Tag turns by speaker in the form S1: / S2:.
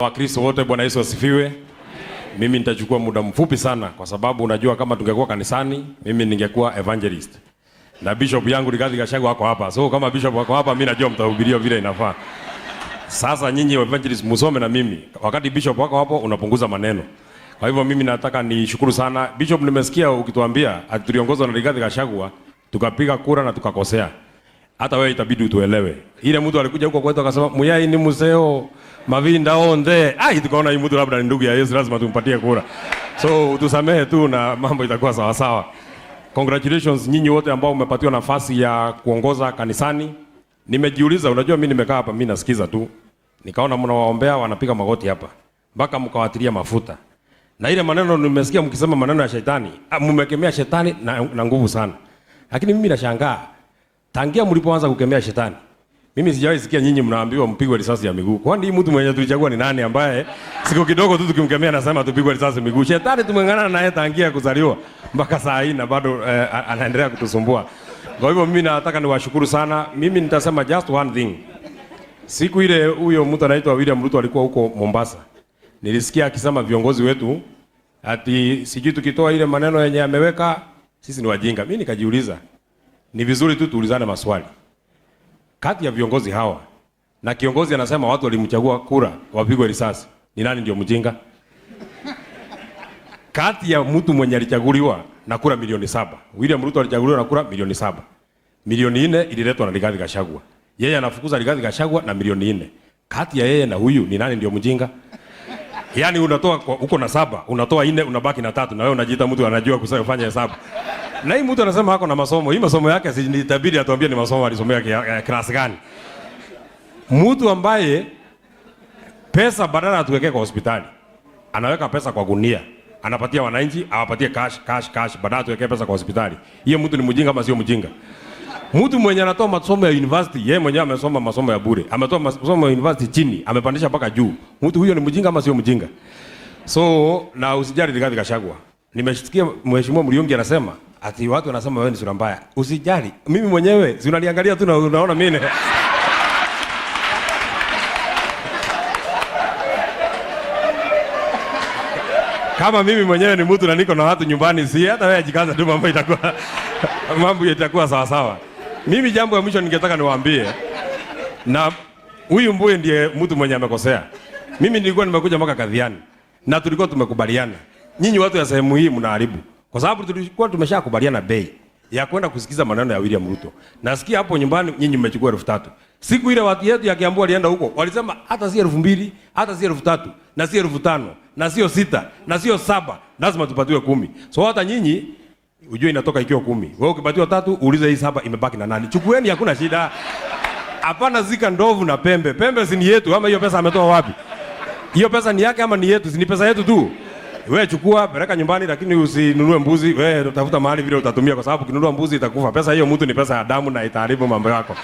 S1: Wakristo wote, Bwana Yesu asifiwe. Mimi nitachukua muda mfupi sana kwa sababu unajua kama tungekuwa kanisani mimi ningekuwa evangelist. Na bishop yangu Rigathi Gachagua wako hapa. So kama bishop wako hapa mimi najua mtahubiria vile inafaa. Sasa nyinyi evangelist musome na mimi. Wakati bishop wako hapo unapunguza maneno. Kwa hivyo mimi nataka nishukuru sana. Bishop, nimesikia ukituambia tuliongozwa na Rigathi Gachagua tukapiga kura na tukakosea. Hata wewe itabidi utuelewe. Ile mtu alikuja huko kwetu akasema Muyai ni museo mavinda onde. Tukaona hii mtu labda ni ndugu ya Yesu, lazima tumpatie kura. So utusamehe tu na mambo itakuwa sawa sawa. Congratulations nyinyi wote ambao mmepatiwa nafasi ya kuongoza kanisani. Nimejiuliza, unajua mimi nimekaa hapa mimi nasikiza tu. Nikaona mnawaombea wanapiga magoti hapa. Mpaka mkawatilia mafuta. Na ile maneno nimesikia mkisema maneno ya shetani. Mmekemea shetani na nguvu sana. Lakini mimi nashangaa. Tangia mlipoanza kukemea shetani, mimi sijawahi sikia nyinyi mnaambiwa mpigwe risasi ya miguu. Kwani mtu mwenye tulichagua ni nani ambaye siku kidogo tu tukimkemea anasema tupigwe risasi miguu? Shetani tumeng'ang'ana naye tangia kuzaliwa mpaka saa hii na bado anaendelea kutusumbua. Kwa hivyo mimi nataka niwashukuru sana. Mimi nitasema just one thing. Siku ile huyo mtu anaitwa William Ruto alikuwa huko Mombasa. Nilisikia akisema viongozi wetu ati sijui tukitoa ile maneno yenye ameweka sisi ni wajinga. Mimi nikajiuliza, ni vizuri tu tuulizane maswali. Kati ya viongozi hawa na kiongozi anasema watu walimchagua kura wapigwe risasi, ni nani ndio mjinga? Kati ya mtu mwenye alichaguliwa na kura milioni 7, William Ruto alichaguliwa na kura milioni 7. Milioni 4 ililetwa na Rigathi Gachagua. Yeye anafukuza Rigathi Gachagua na milioni 4. Kati ya yeye na huyu ni nani ndio mjinga? Yaani unatoa uko na 7, unatoa 4, unabaki na 3 na wewe unajiita mtu anajua kufanya hesabu. Na hii mtu anasema hako na masomo. Hii masomo yake si itabidi atuambie ni masomo alisomea class gani. Mtu ambaye pesa badala atuwekee kwa hospitali, anaweka pesa kwa gunia, anapatia wananchi, awapatie cash badala atuwekee pesa kwa hospitali. Hiyo mtu ni mjinga ama sio mjinga? Mtu mwenye anatoa masomo ya university, yeye mwenyewe amesoma masomo ya bure, ametoa masomo ya university chini, amepandisha mpaka juu. Mtu huyo ni mjinga ama sio mjinga? So na usijali Rigathi Gachagua. Nimesikia Mheshimiwa Muriungi anasema ati watu wanasema wewe ni sura mbaya. Usijali. Mimi mwenyewe si unaniangalia tu na unaona mimi. Kama mimi mwenyewe ni mtu na niko na watu nyumbani, si hata wewe jikaza tu mambo yatakuwa sawa sawa. Mimi jambo la mwisho ningetaka niwaambie, na huyu Mbuye ndiye mtu mwenye amekosea. Mimi nilikuwa nimekuja mpaka Kadhiani na tulikuwa tumekubaliana. Nyinyi watu ya sehemu hii mnaharibu. Kwa sababu tulikuwa tumeshakubaliana bei ya kwenda kusikiza maneno ya William Ruto. Nasikia hapo nyumbani nyinyi mmechukua 3,000. Siku ile watu yetu ya Kiambu walienda huko, walisema hata si 2,000, hata si 3,000, na si 5,000, na sio 6, na sio 7, lazima tupatiwe 10. So hata nyinyi ujue inatoka ikiwa 10. Wewe ukipatiwa 3, uulize hii 7 imebaki na nani? Chukueni, hakuna shida. Hapana zika ndovu na pembe. Pembe si ni yetu ama hiyo pesa ametoa wapi? Hiyo pesa ni yake ama ni yetu? Si ni pesa yetu tu. Wewe chukua peleka nyumbani, lakini usinunue mbuzi. Wewe utafuta mahali vile utatumia, kwa sababu ukinunua mbuzi itakufa. Pesa hiyo mtu ni pesa ya damu na itaharibu mambo yako.